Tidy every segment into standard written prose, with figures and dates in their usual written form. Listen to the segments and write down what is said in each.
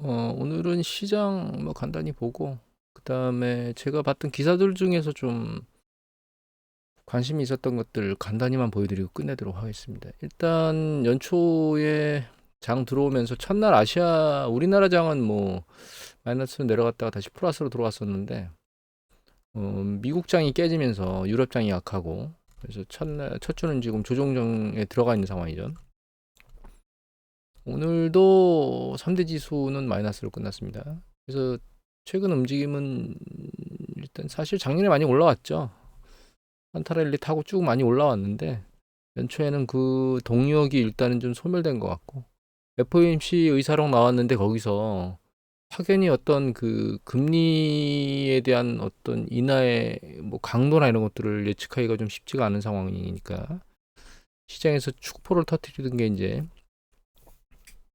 오늘은 시장 뭐 간단히 보고, 그다음에 제가 봤던 기사들 중에서 좀 관심이 있었던 것들 간단히만 보여드리고 끝내도록 하겠습니다. 일단 연초에 장 들어오면서 첫날 우리나라 장은 뭐 마이너스로 내려갔다가 다시 플러스로 들어왔었는데, 미국 장이 깨지면서 유럽 장이 약하고, 그래서 첫 주는 지금 조정장에 들어가 있는 상황이죠. 오늘도 3대 지수는 마이너스로 끝났습니다. 그래서 최근 움직임은 일단 사실 작년에 많이 올라왔죠. 한타랠리 타고 쭉 많이 올라왔는데 연초에는 그 동력이 일단은 좀 소멸된 것 같고, FOMC 의사록 나왔는데 거기서 확연히 어떤 그 금리에 대한 어떤 인하의 뭐 강도나 이런 것들을 예측하기가 좀 쉽지가 않은 상황이니까 시장에서 축포를 터뜨리던 게 이제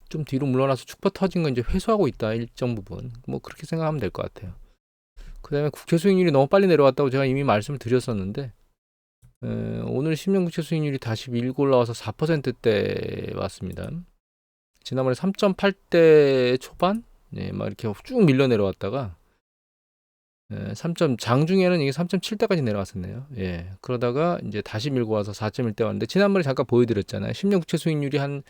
좀 뒤로 물러나서 축포 터진 건 이제 회수하고 있다, 일정 부분. 뭐 그렇게 생각하면 될 것 같아요. 그다음에 국채 수익률이 너무 빨리 내려왔다고 제가 이미 말씀을 드렸었는데, 오늘 10년 국채 수익률이 다시 밀고 올라와서 4%대 왔습니다. 지난번에 3.8대 초반, 네, 막 이렇게 쭉 밀려 내려왔다가 3점 장중에는 이게 3.7대까지 내려왔었네요. 예, 그러다가 이제 다시 밀고 와서 4.1대 왔는데, 지난번에 잠깐 보여드렸잖아요. 10년 국채 수익률이 한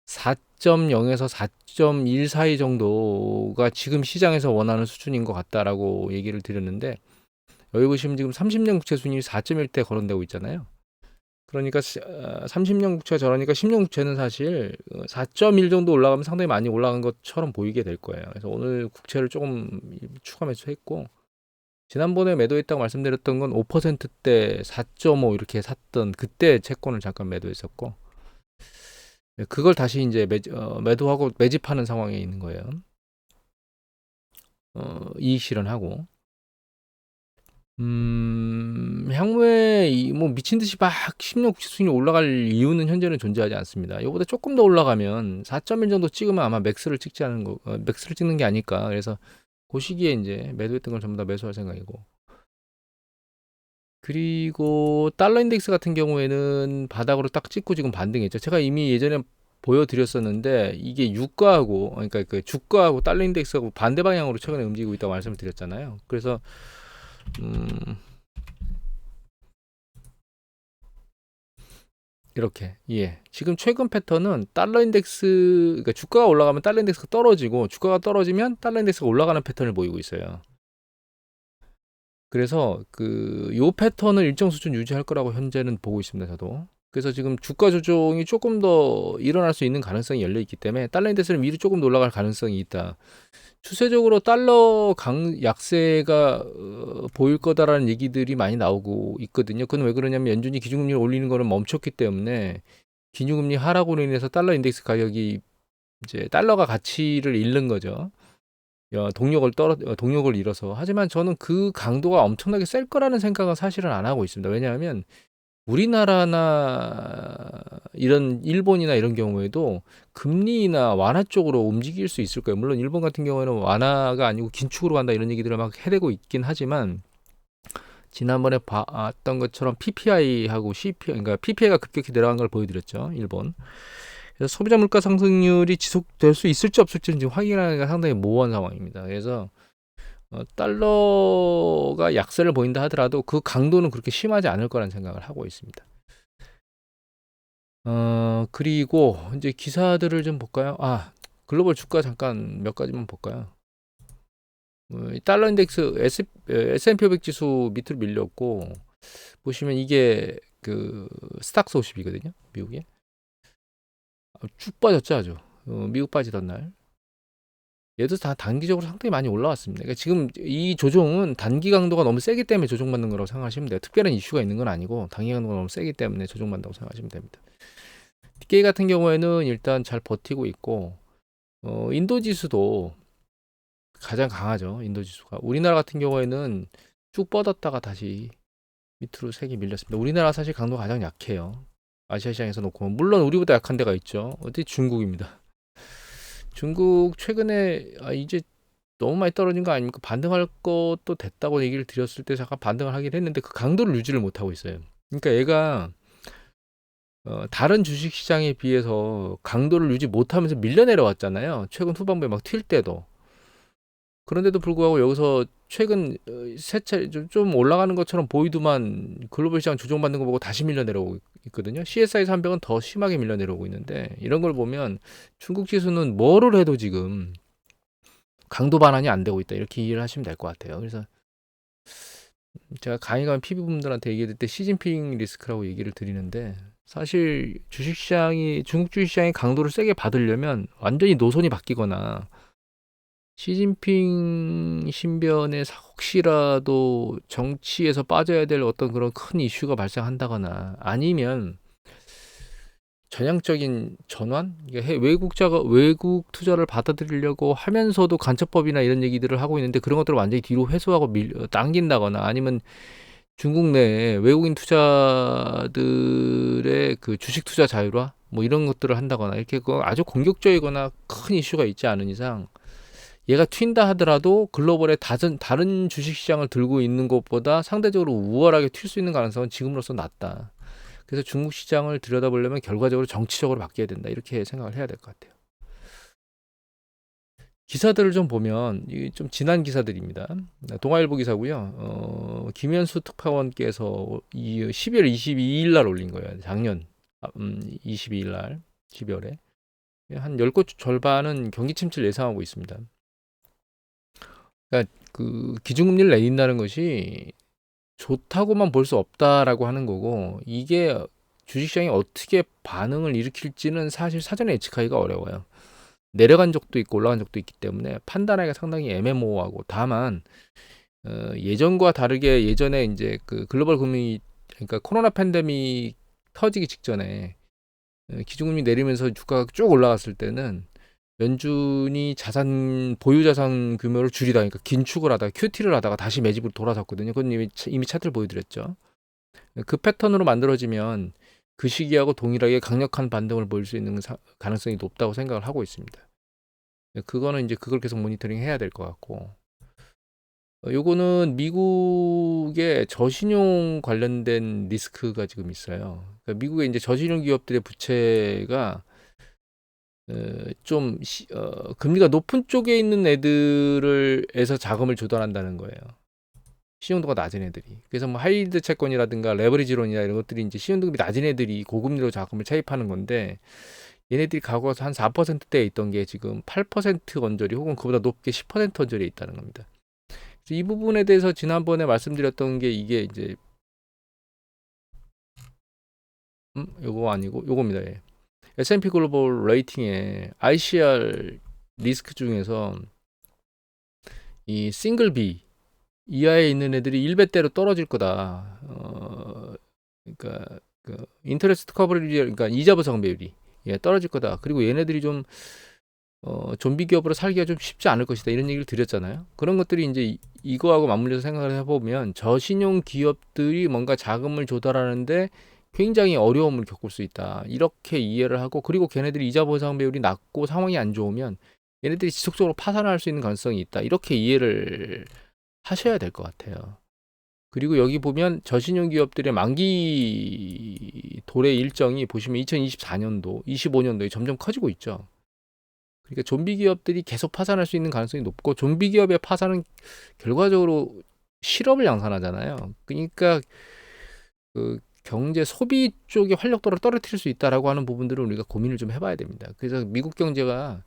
4.0에서 4.1 사이 정도가 지금 시장에서 원하는 수준인 것 같다라고 얘기를 드렸는데, 여기 보시면 지금 30년 국채 수익률이 4.1대 거론되고 있잖아요. 그러니까 30년 국채가 저러니까 10년 국채는 사실 4.1 정도 올라가면 상당히 많이 올라간 것처럼 보이게 될 거예요. 그래서 오늘 국채를 조금 추가 매수했고, 지난번에 매도했다고 말씀드렸던 건 5%대 4.5 이렇게 샀던 그때 채권을 잠깐 매도했었고, 그걸 다시 이제 매도하고 매집하는 상황에 있는 거예요. 이익 실현하고. 향후에 뭐 미친 듯이 막 10년 국채 수익률이 올라갈 이유는 현재는 존재하지 않습니다. 이거보다 조금 더 올라가면 4.1 정도 찍으면 아마 맥스를 찍는 게 아닐까. 그래서 그 시기에 이제 매도했던 걸 전부 다 매수할 생각이고. 그리고 달러 인덱스 같은 경우에는 바닥으로 딱 찍고 지금 반등했죠. 제가 이미 예전에 보여드렸었는데, 이게 유가하고, 그러니까 그 주가하고 달러 인덱스하고 반대 방향으로 최근에 움직이고 있다고 말씀을 드렸잖아요. 그래서 음, 이렇게, 예, 지금 최근 패턴은 달러 인덱스, 그러니까 주가가 올라가면 달러 인덱스가 떨어지고, 주가가 떨어지면 달러 인덱스가 올라가는 패턴을 보이고 있어요. 그래서 그 요 패턴을 일정 수준 유지할 거라고 현재는 보고 있습니다, 저도. 그래서 지금 주가 조정이 조금 더 일어날 수 있는 가능성이 열려 있기 때문에 달러 인덱스는 위로 조금 더 올라갈 가능성이 있다. 추세적으로 달러 약세가 보일 거다라는 얘기들이 많이 나오고 있거든요. 그건 왜 그러냐면 연준이 기준금리를 올리는 거를 멈췄기 때문에, 기준금리 하락으로 인해서 달러 인덱스 가격이 이제 달러가 가치를 잃는 거죠. 동력을 잃어서. 하지만 저는 그 강도가 엄청나게 셀 거라는 생각은 사실은 안 하고 있습니다. 왜냐하면 우리나라나 이런 일본이나 이런 경우에도 금리나 완화 쪽으로 움직일 수 있을 거예요. 물론 일본 같은 경우에는 완화가 아니고 긴축으로 간다 이런 얘기들을 막 해대고 있긴 하지만, 지난번에 봤던 것처럼 PPI하고 CPI, 그러니까 PPI가 급격히 내려간 걸 보여드렸죠, 일본. 그래서 소비자 물가 상승률이 지속될 수 있을지 없을지는 지금 확인하기가 상당히 모호한 상황입니다. 그래서 달러가 약세를 보인다 하더라도 그 강도는 그렇게 심하지 않을 거라는 생각을 하고 있습니다. 그리고 이제 기사들을 좀 볼까요? 글로벌 주가 잠깐 몇 가지만 볼까요? 달러 인덱스 S&P 500 지수 밑으로 밀렸고, 보시면 이게 그 스탁스 50이거든요, 미국에. 쭉 빠졌죠, 아주. 미국 빠지던 날. 얘도 다 단기적으로 상당히 많이 올라왔습니다. 그러니까 지금 이 조종은 단기 강도가 너무 세기 때문에 조종받는 거라고 생각하시면 돼요. 특별한 이슈가 있는 건 아니고 단기 강도가 너무 세기 때문에 조종받는다고 생각하시면 됩니다. Nikkei 같은 경우에는 일단 잘 버티고 있고, 인도 지수도 가장 강하죠. 인도 지수가. 우리나라 같은 경우에는 쭉 뻗었다가 다시 밑으로 세게 밀렸습니다. 우리나라 사실 강도가 가장 약해요. 아시아 시장에서 놓고, 물론 우리보다 약한 데가 있죠. 어디 중국입니다. 중국 최근에 이제 너무 많이 떨어진 거 아닙니까? 반등할 것도 됐다고 얘기를 드렸을 때 잠깐 반등을 하긴 했는데 그 강도를 유지를 못하고 있어요. 그러니까 얘가 다른 주식시장에 비해서 강도를 유지 못하면서 밀려 내려왔잖아요. 최근 후반부에 막 튈 때도. 그런데도 불구하고 여기서 최근 세 차례 좀 올라가는 것처럼 보이더만 글로벌 시장 조정받는 거 보고 다시 밀려 내려오고 있거든요. CSI 300은 더 심하게 밀려 내려오고 있는데 이런 걸 보면 중국 지수는 뭐를 해도 지금 강도 반환이 안 되고 있다. 이렇게 이해를 하시면 될 것 같아요. 그래서 제가 강의관 PB분들한테 얘기할 때 시진핑 리스크라고 얘기를 드리는데 사실 주식시장이 중국 주식시장이 강도를 세게 받으려면 완전히 노선이 바뀌거나 시진핑 신변에 혹시라도 정치에서 빠져야 될 어떤 그런 큰 이슈가 발생한다거나 아니면 전향적인 전환? 외국 투자를 받아들이려고 하면서도 간첩법이나 이런 얘기들을 하고 있는데 그런 것들을 완전히 뒤로 회수하고 당긴다거나 아니면 중국 내에 외국인 투자들의 그 주식 투자 자율화 뭐 이런 것들을 한다거나 이렇게 아주 공격적이거나 큰 이슈가 있지 않은 이상 얘가 튄다 하더라도 글로벌의 다른 주식 시장을 들고 있는 것보다 상대적으로 우월하게 튈 수 있는 가능성은 지금으로서 낮다. 그래서 중국 시장을 들여다보려면 결과적으로 정치적으로 바뀌어야 된다. 이렇게 생각을 해야 될 것 같아요. 기사들을 좀 보면 좀 지난 기사들입니다. 동아일보 기사고요. 김현수 특파원께서 12월 22일 날 올린 거예요. 작년 22일 날 12월에 한 10곳 절반은 경기 침체를 예상하고 있습니다. 그러니까 그 기준금리를 내린다는 것이 좋다고만 볼 수 없다라고 하는 거고 이게 주식시장이 어떻게 반응을 일으킬지는 사실 사전에 예측하기가 어려워요. 내려간 적도 있고 올라간 적도 있기 때문에 판단하기가 상당히 애매모호하고 다만 예전과 다르게 예전에 이제 그 글로벌 금융 그러니까 코로나 팬데믹 터지기 직전에 기준금리 내리면서 주가가 쭉 올라갔을 때는 연준이 보유 자산 규모를 줄이다, 그러니까 긴축을 하다가 QT를 하다가 다시 매집으로 돌아섰거든요. 그건 이미 차트를 보여드렸죠. 그 패턴으로 만들어지면 그 시기하고 동일하게 강력한 반등을 보일 수 있는 가능성이 높다고 생각을 하고 있습니다. 그거는 이제 그걸 계속 모니터링 해야 될 것 같고, 요거는 미국의 저신용 관련된 리스크가 지금 있어요. 그러니까 미국의 이제 저신용 기업들의 부채가 좀 금리가 높은 쪽에 있는 애들에서 자금을 조달한다는 거예요. 신용도가 낮은 애들이. 그래서 뭐 하이드 채권이라든가 레버리지론이나 이런 것들이 이제 신용등급이 낮은 애들이 고금리로 자금을 차입하는 건데 얘네들이 과거 한 4%대에 있던 게 지금 8% 언저리 혹은 그보다 높게 10% 언저리에 있다는 겁니다. 이 부분에 대해서 지난번에 말씀드렸던 게 이게 이제 요거 아니고 요겁니다. 예. S&P 글로벌 레이팅의 ICR 리스크 중에서 이 싱글 B 이하에 있는 애들이 1배대로 떨어질 거다. 그러니까 그 인터레스트 커버리지, 그러니까 이자 보상 비율이 떨어질 거다. 그리고 얘네들이 좀 좀비 기업으로 살기가 좀 쉽지 않을 것이다. 이런 얘기를 드렸잖아요. 그런 것들이 이제 이거하고 맞물려서 생각을 해보면 저신용 기업들이 뭔가 자금을 조달하는데 굉장히 어려움을 겪을 수 있다. 이렇게 이해를 하고 그리고 걔네들이 이자 보상 비율이 낮고 상황이 안 좋으면 얘네들이 지속적으로 파산할 수 있는 가능성이 있다. 이렇게 이해를 하셔야 될 것 같아요. 그리고 여기 보면 저신용 기업들의 만기 도래 일정이 보시면 2024년도, 25년도에 점점 커지고 있죠. 그러니까 좀비 기업들이 계속 파산할 수 있는 가능성이 높고 좀비 기업의 파산은 결과적으로 실업을 양산하잖아요. 그러니까 그 경제 소비 쪽의 활력도를 떨어뜨릴 수 있다라고 하는 부분들은 우리가 고민을 좀 해봐야 됩니다. 그래서 미국 경제가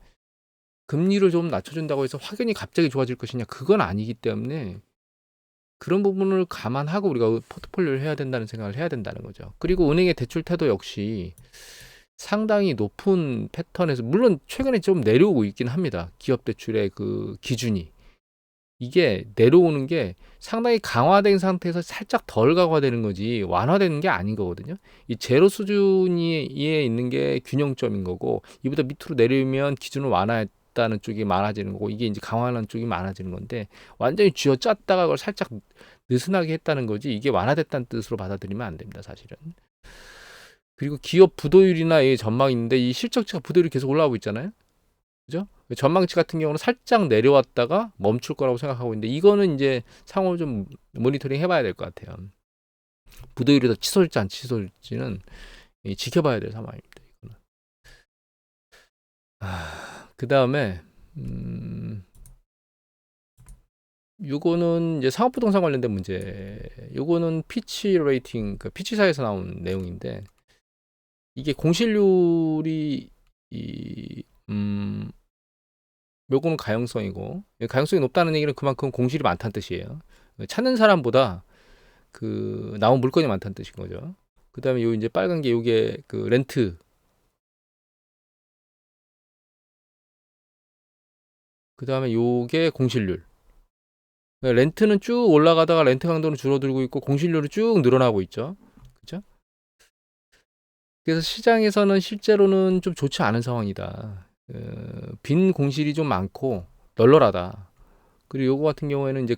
금리를 좀 낮춰준다고 해서 확연히 갑자기 좋아질 것이냐 그건 아니기 때문에 그런 부분을 감안하고 우리가 포트폴리오를 해야 된다는 생각을 해야 된다는 거죠. 그리고 은행의 대출 태도 역시 상당히 높은 패턴에서 물론 최근에 좀 내려오고 있긴 합니다. 기업 대출의 그 기준이 이게 내려오는 게 상당히 강화된 상태에서 살짝 덜 강화되는 거지 완화되는 게 아닌 거거든요. 이 제로 수준에 있는 게 균형점인 거고 이보다 밑으로 내려오면 기준을 완화했다는 쪽이 많아지는 거고 이게 이제 강화하는 쪽이 많아지는 건데 완전히 쥐어짰다가 그걸 살짝 느슨하게 했다는 거지 이게 완화됐다는 뜻으로 받아들이면 안 됩니다. 사실은. 그리고 기업 부도율이나 이 전망이 있는데 이 실적치가 부도율이 계속 올라가고 있잖아요. 그죠? 전망치 같은 경우는 살짝 내려왔다가 멈출 거라고 생각하고 있는데 이거는 이제 상호 좀 모니터링 해봐야 될 것 같아요. 부도율이 더 치솟을지 안 치솟을지는 지켜봐야 될 상황입니다. 이거는. 그 다음에 요거는 이제 상업부동산 관련된 문제. 요거는 피치 레이팅, 그 피치사에서 나온 내용인데 이게 공실률이 요거는 가용성이고, 가용성이 높다는 얘기는 그만큼 공실이 많다는 뜻이에요. 찾는 사람보다 그 나온 물건이 많다는 뜻인 거죠. 그 다음에 요 이제 빨간 게 요게 그 렌트. 그 다음에 요게 공실률. 렌트는 쭉 올라가다가 렌트 강도는 줄어들고 있고 공실률은 쭉 늘어나고 있죠. 그죠? 그래서 시장에서는 실제로는 좀 좋지 않은 상황이다. 빈 공실이 좀 많고 널널하다. 그리고 요거 같은 경우에는 이제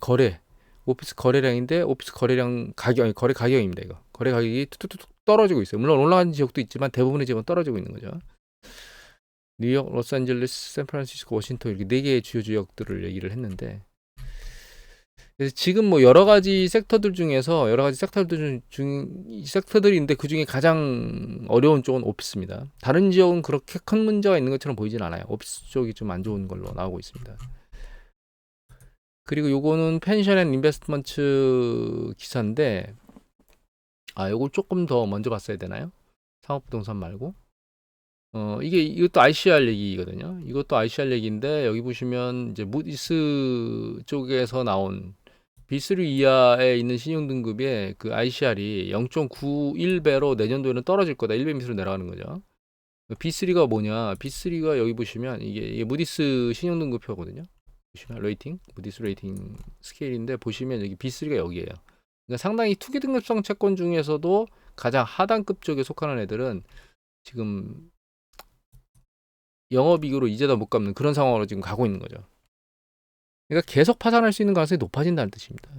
오피스 거래량인데 오피스 거래량 가격, 거래 가격입니다. 이거 거래 가격이 툭툭툭 떨어지고 있어요. 물론 올라가는 지역도 있지만 대부분의 지역은 떨어지고 있는 거죠. 뉴욕, 로스앤젤레스, 샌프란시스코, 워싱턴 이렇게 네 개의 주요 지역들을 얘기를 했는데, 그래서 지금 뭐 여러 가지 섹터들 중에서 여러 가지 섹터들인데 그 중에 가장 어려운 쪽은 오피스입니다. 다른 지역은 그렇게 큰 문제가 있는 것처럼 보이진 않아요. 오피스 쪽이 좀 안 좋은 걸로 나오고 있습니다. 그리고 요거는 펜션 앤 인베스트먼트 기사인데, 요걸 조금 더 먼저 봤어야 되나요? 상업부동산 말고. 이것도 ICR 얘기거든요. 이것도 ICR 얘기인데, 여기 보시면 이제 무디스 쪽에서 나온 B3 이하에 있는 신용등급의 그 ICR이 0.91배로 내년도에는 떨어질 거다. 1배 밑으로 내려가는 거죠. B3가 뭐냐? B3가 여기 보시면 이게 무디스 신용등급표거든요. 보시면 레이팅, 무디스 레이팅 스케일인데 보시면 여기 B3가 여기에요. 그러니까 상당히 투기 등급성 채권 중에서도 가장 하단급 쪽에 속하는 애들은 지금 영업이익으로 이제다 못 갚는 그런 상황으로 지금 가고 있는 거죠. 그러니까 계속 파산할 수 있는 가능성이 높아진다는 뜻입니다.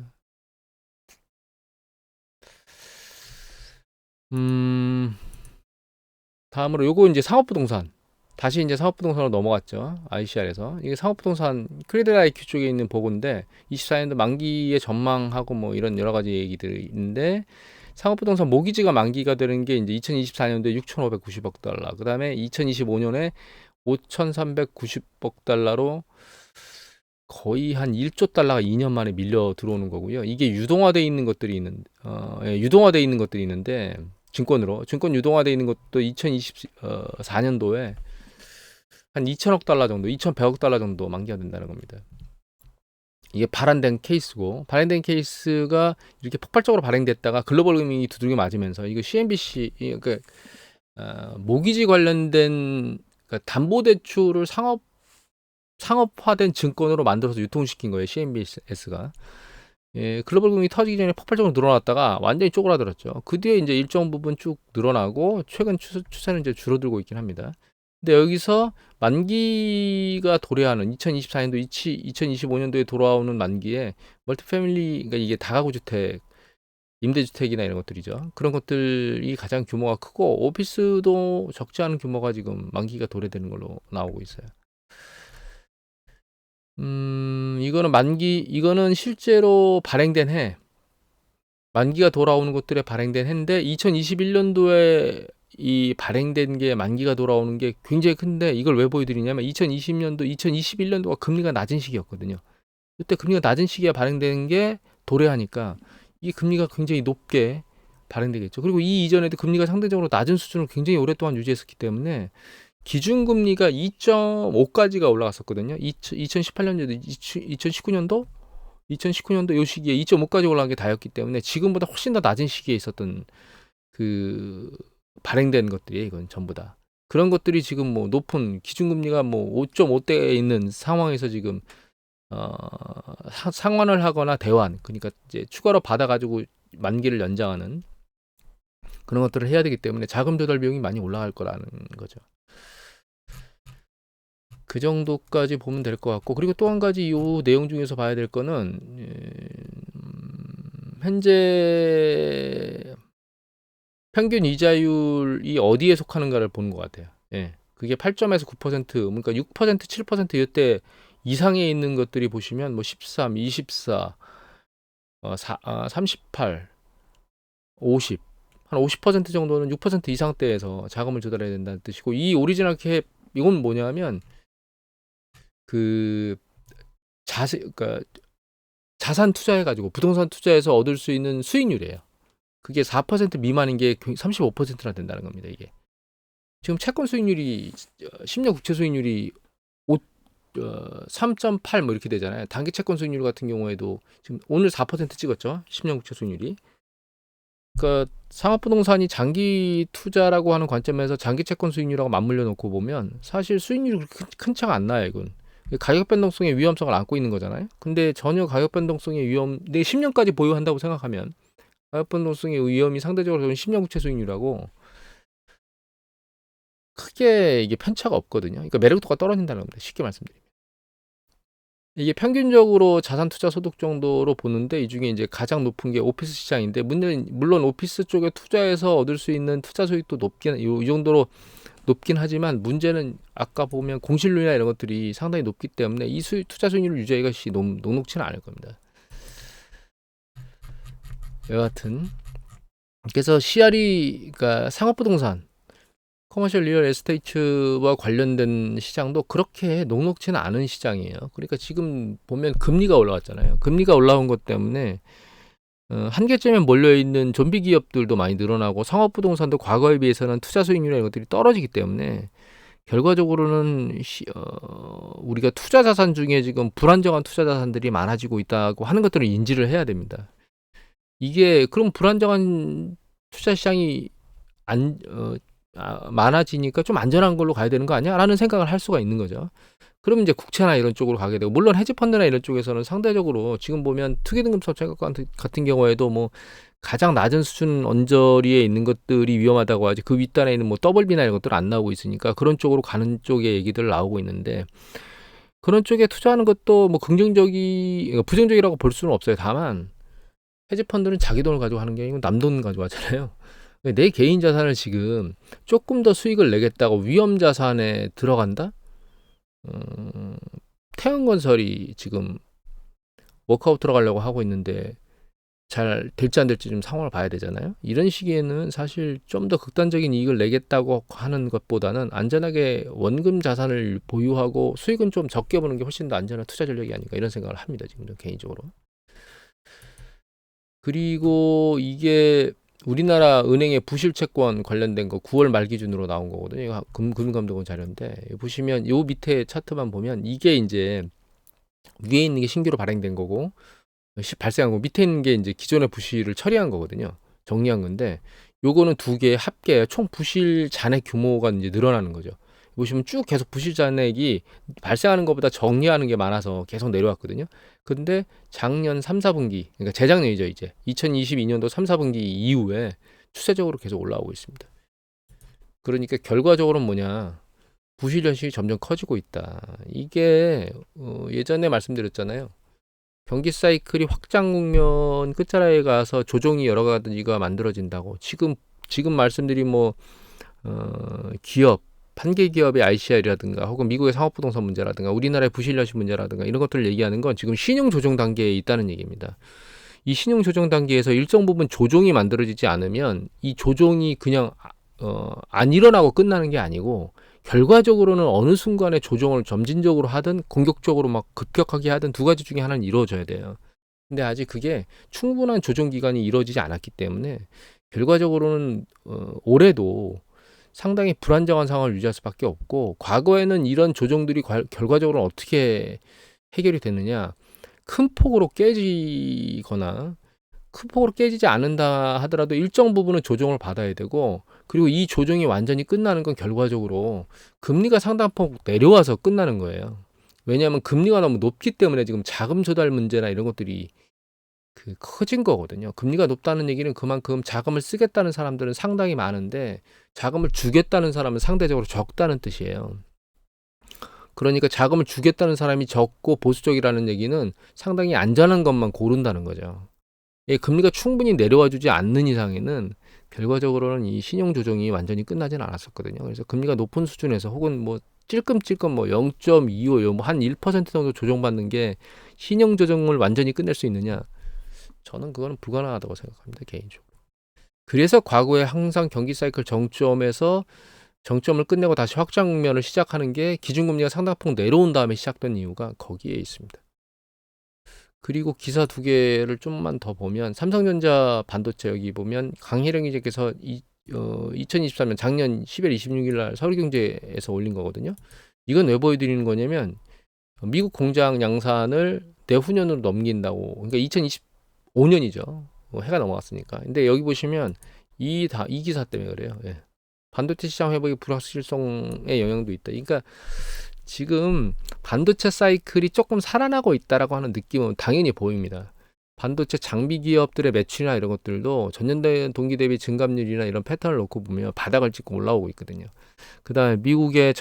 다음으로 요거 이제 상업부동산. 다시 이제 상업부동산으로 넘어갔죠. ICR에서. 이게 상업부동산 크레딧 IQ 쪽에 있는 보고인데 24년도 만기의 전망하고 뭐 이런 여러 가지 얘기들이 있는데, 상업부동산 모기지가 만기가 되는 게 이제 2024년도에 6,590억 달러. 그다음에 2025년에 5,390억 달러로 거의 한 1조 달러가 2년 만에 밀려 들어오는 거고요. 이게 유동화돼 있는 것들이 유동화돼 있는 것들이 있는데, 증권 유동화돼 있는 것도 2024년도에 한 2천억 달러 정도, 2,100억 달러 정도 만기가 된다는 겁니다. 이게 발행된 케이스고, 발행된 케이스가 이렇게 폭발적으로 발행됐다가 글로벌 금융이 두들겨 맞으면서, 이거 CNBC, 그러니까 모기지 관련된, 그러니까 담보대출을 상업화된 증권으로 만들어서 유통시킨 거예요. CNBS가. 글로벌 금융이 터지기 전에 폭발적으로 늘어났다가 완전히 쪼그라들었죠. 그 뒤에 이제 일정 부분 쭉 늘어나고 최근 추세는 이제 줄어들고 있긴 합니다. 근데 여기서 만기가 도래하는 2024년도, 2025년도에 돌아오는 만기에 멀티패밀리, 그러니까 이게 다가구 주택, 임대주택이나 이런 것들이죠. 그런 것들이 가장 규모가 크고, 오피스도 적지 않은 규모가 지금 만기가 도래되는 걸로 나오고 있어요. 이거는 실제로 발행된 만기가 돌아오는 것들에 발행된 해인데, 2021년도에 이 발행된 게 만기가 돌아오는 게 굉장히 큰데, 이걸 왜 보여드리냐면 2020년도, 2021년도가 금리가 낮은 시기였거든요. 그때 금리가 낮은 시기에 발행된 게 도래하니까 이 금리가 굉장히 높게 발행되겠죠. 그리고 이 이전에도 금리가 상대적으로 낮은 수준을 굉장히 오랫동안 유지했었기 때문에 기준금리가 2.5까지가 올라갔었거든요. 2018년도, 2019년도 요 시기에 2.5까지 올라간 게 다였기 때문에 지금보다 훨씬 더 낮은 시기에 있었던 그 발행된 것들이, 이건 전부 다 그런 것들이 지금 뭐 높은 기준금리가 뭐 5.5대에 있는 상황에서 지금 상환을 하거나 대환, 그러니까 이제 추가로 받아가지고 만기를 연장하는 그런 것들을 해야 되기 때문에 자금 조달 비용이 많이 올라갈 거라는 거죠. 그 정도까지 보면 될 것 같고, 그리고 또 한 가지 이 내용 중에서 봐야 될 거는 현재 평균 이자율이 어디에 속하는가를 보는 것 같아요. 예, 그게 8점에서 9%, 그러니까 6%, 7% 이때 이상에 있는 것들이 보시면 뭐 13, 24, 38, 50, 한 50% 정도는 6% 이상대에서 자금을 조달해야 된다는 뜻이고, 이 오리지널 캡 이건 뭐냐면 그 그러니까 자산 투자해가지고 부동산 투자해서 얻을 수 있는 수익률이에요. 그게 4% 미만인 게 35%나 된다는 겁니다. 이게 지금 채권 수익률이 10년 국채 수익률이 3.8 뭐 이렇게 되잖아요. 단기 채권 수익률 같은 경우에도 지금 오늘 4% 찍었죠. 10년 국채 수익률이. 그러니까 상업부동산이 장기 투자라고 하는 관점에서 장기 채권 수익률하고 맞물려 놓고 보면 사실 수익률이 그렇게 큰 차가 안 나요. 이건 가격 변동성의 위험성을 안고 있는 거잖아요. 근데 전혀 가격 변동성의 위험, 내 10년까지 보유한다고 생각하면 가격 변동성의 위험이 상대적으로 저는 10년 국채 수익률하고 크게 이게 편차가 없거든요. 그러니까 매력도가 떨어진다는 겁니다. 쉽게 말씀드리면. 이게 평균적으로 자산 투자 소득 정도로 보는데 이 중에 이제 가장 높은 게 오피스 시장인데, 물론 오피스 쪽에 투자해서 얻을 수 있는 투자 수익도 이 정도로 높긴 하지만 문제는 아까 보면 공실률이나 이런 것들이 상당히 높기 때문에 이 투자 수익률을 유지하기가 녹록치는 않을 겁니다. 여하튼 그래서 CRE, 그러니까 상업부동산, 커머셜 리얼 에스테이트와 관련된 시장도 그렇게 녹록지는 않은 시장이에요. 그러니까 지금 보면 금리가 올라왔잖아요. 금리가 올라온 것 때문에 한계점에 몰려있는 좀비 기업들도 많이 늘어나고 상업부동산도 과거에 비해서는 투자 수익률이나 이런 것들이 떨어지기 때문에 결과적으로는 우리가 투자 자산 중에 지금 불안정한 투자 자산들이 많아지고 있다고 하는 것들을 인지를 해야 됩니다. 이게 그럼 불안정한 투자 시장이 많아지니까 좀 안전한 걸로 가야 되는 거 아니야? 라는 생각을 할 수가 있는 거죠. 그러면 이제 국채나 이런 쪽으로 가게 되고, 물론 헤지펀드나 이런 쪽에서는 상대적으로 지금 보면 투기등급사채 같은 경우에도 뭐 가장 낮은 수준 언저리에 있는 것들이 위험하다고 하지, 그 윗단에 있는 뭐 더블비나 이런 것들 안 나오고 있으니까 그런 쪽으로 가는 쪽의 얘기들 나오고 있는데, 그런 쪽에 투자하는 것도 뭐 부정적이라고 볼 수는 없어요. 다만 헤지펀드는 자기 돈을 가지고 하는 게 아니고 남 돈 가지고 하잖아요. 내 개인 자산을 지금 조금 더 수익을 내겠다고 위험 자산에 들어간다? 태양건설이 지금 워크아웃 들어가려고 하고 있는데 잘 될지 안 될지 좀 상황을 봐야 되잖아요. 이런 시기에는 사실 좀 더 극단적인 이익을 내겠다고 하는 것보다는 안전하게 원금 자산을 보유하고 수익은 좀 적게 보는 게 훨씬 더 안전한 투자 전략이 아닌가, 이런 생각을 합니다. 지금 개인적으로. 그리고 이게 우리나라 은행의 부실채권 관련된 거 9월 말 기준으로 나온 거거든요. 이거 금감독원 자료인데, 보시면 요 밑에 차트만 보면 이게 이제 위에 있는 게 신규로 발행된 거고 발생한 거, 밑에 있는 게 이제 기존의 부실을 처리한 거거든요. 정리한 건데, 요거는 두 개 합계 총 부실 잔액 규모가 이제 늘어나는 거죠. 보시면 쭉 계속 부실 잔액이 발생하는 것보다 정리하는 게 많아서 계속 내려왔거든요. 근데 작년 3, 4분기, 그러니까 재작년이죠, 이제 2022년도 3, 4분기 이후에 추세적으로 계속 올라오고 있습니다. 그러니까 결과적으로는 뭐냐, 부실 현실이 점점 커지고 있다. 이게 예전에 말씀드렸잖아요. 경기 사이클이 확장 국면 끝자락에 가서 조정이 여러 가지가 만들어진다고. 지금 말씀드린 뭐 기업, 판계 기업의 ICR이라든가 혹은 미국의 상업부동산 문제라든가 우리나라의 부실현실 문제라든가 이런 것들을 얘기하는 건 지금 신용 조정 단계에 있다는 얘기입니다. 이 신용 조정 단계에서 일정 부분 조정이 만들어지지 않으면 이 조정이 그냥 안 일어나고 끝나는 게 아니고, 결과적으로는 어느 순간에 조정을 점진적으로 하든 공격적으로 막 급격하게 하든 두 가지 중에 하나는 이루어져야 돼요. 근데 아직 그게 충분한 조정 기간이 이루어지지 않았기 때문에 결과적으로는 올해도 상당히 불안정한 상황을 유지할 수밖에 없고, 과거에는 이런 조정들이 결과적으로 어떻게 해결이 됐느냐, 큰 폭으로 깨지거나 큰 폭으로 깨지지 않는다 하더라도 일정 부분은 조정을 받아야 되고, 그리고 이 조정이 완전히 끝나는 건 결과적으로 금리가 상당폭 내려와서 끝나는 거예요. 왜냐하면 금리가 너무 높기 때문에 지금 자금 조달 문제나 이런 것들이 커진 거거든요. 금리가 높다는 얘기는 그만큼 자금을 쓰겠다는 사람들은 상당히 많은데 자금을 주겠다는 사람은 상대적으로 적다는 뜻이에요. 그러니까 자금을 주겠다는 사람이 적고 보수적이라는 얘기는 상당히 안전한 것만 고른다는 거죠. 금리가 충분히 내려와 주지 않는 이상에는 결과적으로는 이 신용 조정이 완전히 끝나지는 않았었거든요. 그래서 금리가 높은 수준에서 혹은 뭐 찔끔찔끔 뭐 0.25, 뭐 한 1% 정도 조정받는 게 신용 조정을 완전히 끝낼 수 있느냐? 저는 그거는 불가능하다고 생각합니다, 개인적으로. 그래서 과거에 항상 경기 사이클 정점에서 정점을 끝내고 다시 확장 국면을 시작하는 게 기준금리가 상당폭 내려온 다음에 시작된 이유가 거기에 있습니다. 그리고 기사 두 개를 좀만 더 보면 삼성전자 반도체 여기 보면 강희령 기자께서 2023년 작년 10월 26일 날 서울경제에서 올린 거거든요. 이건 왜 보여드리는 거냐면 미국 공장 양산을 내후년으로 넘긴다고. 그러니까 2025년이죠. 해가 넘어갔으니까. 근데 여기 보시면 이 기사 때문에 그래요. 예. 반도체 시장 회복의 불확실성의 영향도 있다. 그러니까 지금 반도체 사이클이 조금 살아나고 있다라고 하는 느낌은 당연히 보입니다. 반도체 장비 기업들의 매출이나 이런 것들도 전년 동기 대비 증감률이나 이런 패턴을 놓고 보면 바닥을 찍고 올라오고 있거든요. 그 다음에 미국의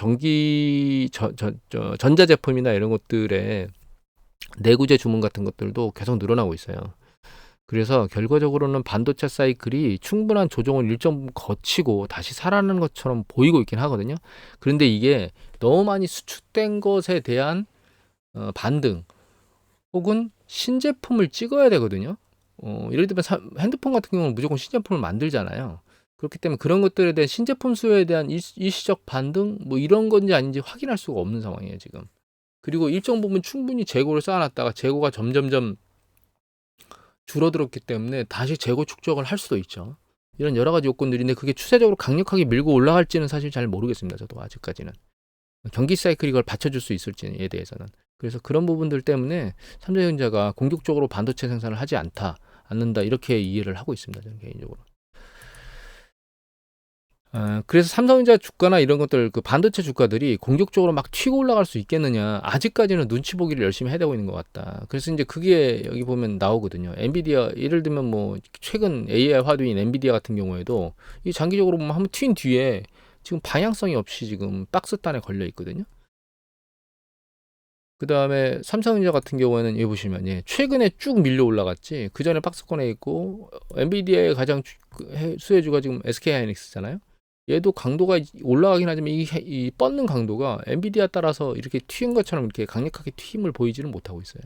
전자제품이나 이런 것들의 내구재 주문 같은 것들도 계속 늘어나고 있어요. 그래서 결과적으로는 반도체 사이클이 충분한 조정을 일정 부분 거치고 다시 살아나는 것처럼 보이고 있긴 하거든요. 그런데 이게 너무 많이 수축된 것에 대한 반등 혹은 신제품을 찍어야 되거든요. 예를 들면 핸드폰 같은 경우는 무조건 신제품을 만들잖아요. 그렇기 때문에 그런 것들에 대한 신제품 수요에 대한 일시적 반등 뭐 이런 건지 아닌지 확인할 수가 없는 상황이에요 지금. 그리고 일정 부분 충분히 재고를 쌓아놨다가 재고가 점점점 줄어들었기 때문에 다시 재고 축적을 할 수도 있죠. 이런 여러 가지 요건들인데 그게 추세적으로 강력하게 밀고 올라갈지는 사실 잘 모르겠습니다. 저도 아직까지는. 경기 사이클이 이걸 받쳐줄 수 있을지에 대해서는. 그래서 그런 부분들 때문에 삼성전자가 공격적으로 반도체 생산을 하지 않는다 이렇게 이해를 하고 있습니다. 저는 개인적으로. 그래서 삼성전자 주가나 이런 것들 그 반도체 주가들이 공격적으로 막 튀고 올라갈 수 있겠느냐. 아직까지는 눈치 보기를 열심히 해야 되고 있는 것 같다. 그래서 이제 그게 여기 보면 나오거든요. 엔비디아 예를 들면 뭐 최근 AI 화두인 엔비디아 같은 경우에도 이 장기적으로 보면 한번 튄 뒤에 지금 방향성이 없이 지금 박스단에 걸려 있거든요. 그 다음에 삼성전자 같은 경우에는 여기 보시면 최근에 쭉 밀려 올라갔지. 그 전에 박스권에 있고 엔비디아의 가장 수혜주가 지금 SK 하이닉스잖아요. 얘도 강도가 올라가긴 하지만 이 뻗는 강도가 엔비디아 따라서 이렇게 튀는 것처럼 이렇게 강력하게 튀임을 보이지는 못하고 있어요.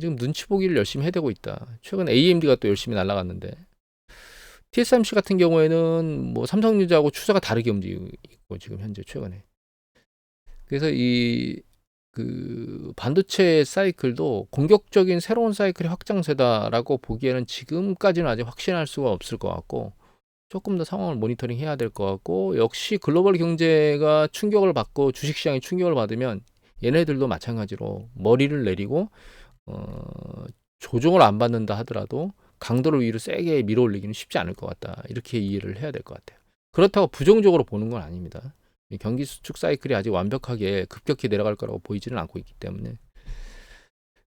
지금 눈치 보기를 열심히 해대고 있다. 최근 AMD가 또 열심히 날아갔는데 TSMC 같은 경우에는 뭐 삼성전자하고 추세가 다르게 움직이고 있고 지금 현재 최근에. 그래서 그 반도체 사이클도 공격적인 새로운 사이클의 확장세다라고 보기에는 지금까지는 아직 확신할 수가 없을 것 같고 조금 더 상황을 모니터링 해야 될 것 같고 역시 글로벌 경제가 충격을 받고 주식시장이 충격을 받으면 얘네들도 마찬가지로 머리를 내리고 조정을 안 받는다 하더라도 강도를 위로 세게 밀어 올리기는 쉽지 않을 것 같다. 이렇게 이해를 해야 될 것 같아요. 그렇다고 부정적으로 보는 건 아닙니다. 경기 수축 사이클이 아직 완벽하게 급격히 내려갈 거라고 보이지는 않고 있기 때문에.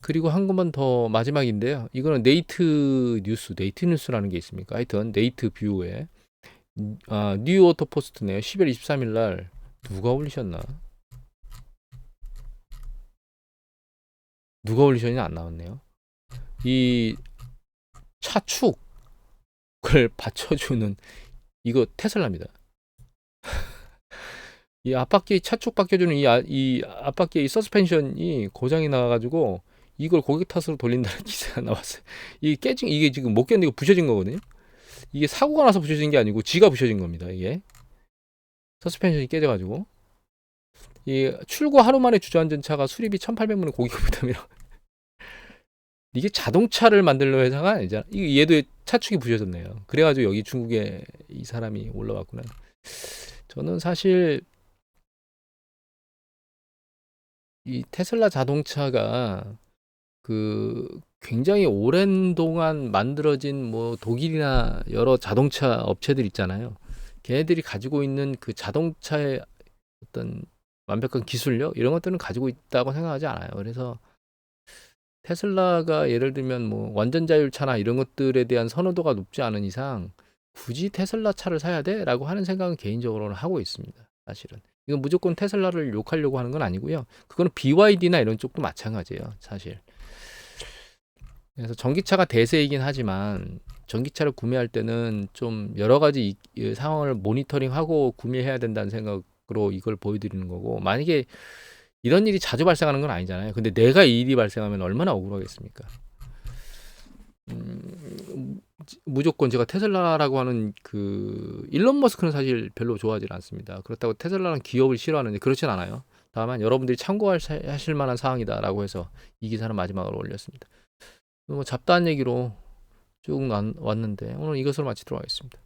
그리고 한 것만 더 마지막인데요. 이거는 네이트 뉴스라는 게 있습니까? 하여튼 네이트 뷰에 뉴 오토 포스트네요. 10월 23일 날 누가 올리셨나? 누가 올리셨냐 안 나왔네요. 이 차축을 받쳐주는 이거 테슬라입니다. 이 앞바퀴 차축 바뀌어주는 이 앞바퀴의 이 서스펜션이 고장이 나가지고 이걸 고객 탓으로 돌린다는 기사가 나왔어요. 이게 지금 못 견디고 부셔진 거거든요. 이게 사고가 나서 부셔진 게 아니고 지가 부셔진 겁니다. 이게 서스펜션이 깨져가지고 이 출고 하루 만에 주저앉은 차가 수리비 1,800만 원 고객 부담이라. 이게 자동차를 만들려는 회사가 아니잖아. 얘도 차축이 부셔졌네요. 그래가지고 여기 중국에 이 사람이 올라왔구나. 저는 사실 이 테슬라 자동차가 그 굉장히 오랜 동안 만들어진 뭐 독일이나 여러 자동차 업체들 있잖아요. 걔네들이 가지고 있는 그 자동차의 어떤 완벽한 기술력 이런 것들은 가지고 있다고 생각하지 않아요. 그래서 테슬라가 예를 들면 뭐 완전 자율차나 이런 것들에 대한 선호도가 높지 않은 이상 굳이 테슬라 차를 사야 돼라고 하는 생각은 개인적으로는 하고 있습니다. 사실은 이건 무조건 테슬라를 욕하려고 하는 건 아니고요. 그거는 BYD나 이런 쪽도 마찬가지예요. 사실. 그래서 전기차가 대세이긴 하지만 전기차를 구매할 때는 좀 여러 가지 이 상황을 모니터링하고 구매해야 된다는 생각으로 이걸 보여드리는 거고 만약에 이런 일이 자주 발생하는 건 아니잖아요. 근데 내가 이 일이 발생하면 얼마나 억울하겠습니까? 무조건 제가 테슬라라고 하는 그 일론 머스크는 사실 별로 좋아하지 않습니다. 그렇다고 테슬라라는 기업을 싫어하는데 그렇진 않아요. 다만 여러분들이 참고하실 만한 사항이다라고 해서 이 기사는 마지막으로 올렸습니다. 뭐 잡다한 얘기로 쭉 왔는데 오늘 이것으로 마치도록 하겠습니다.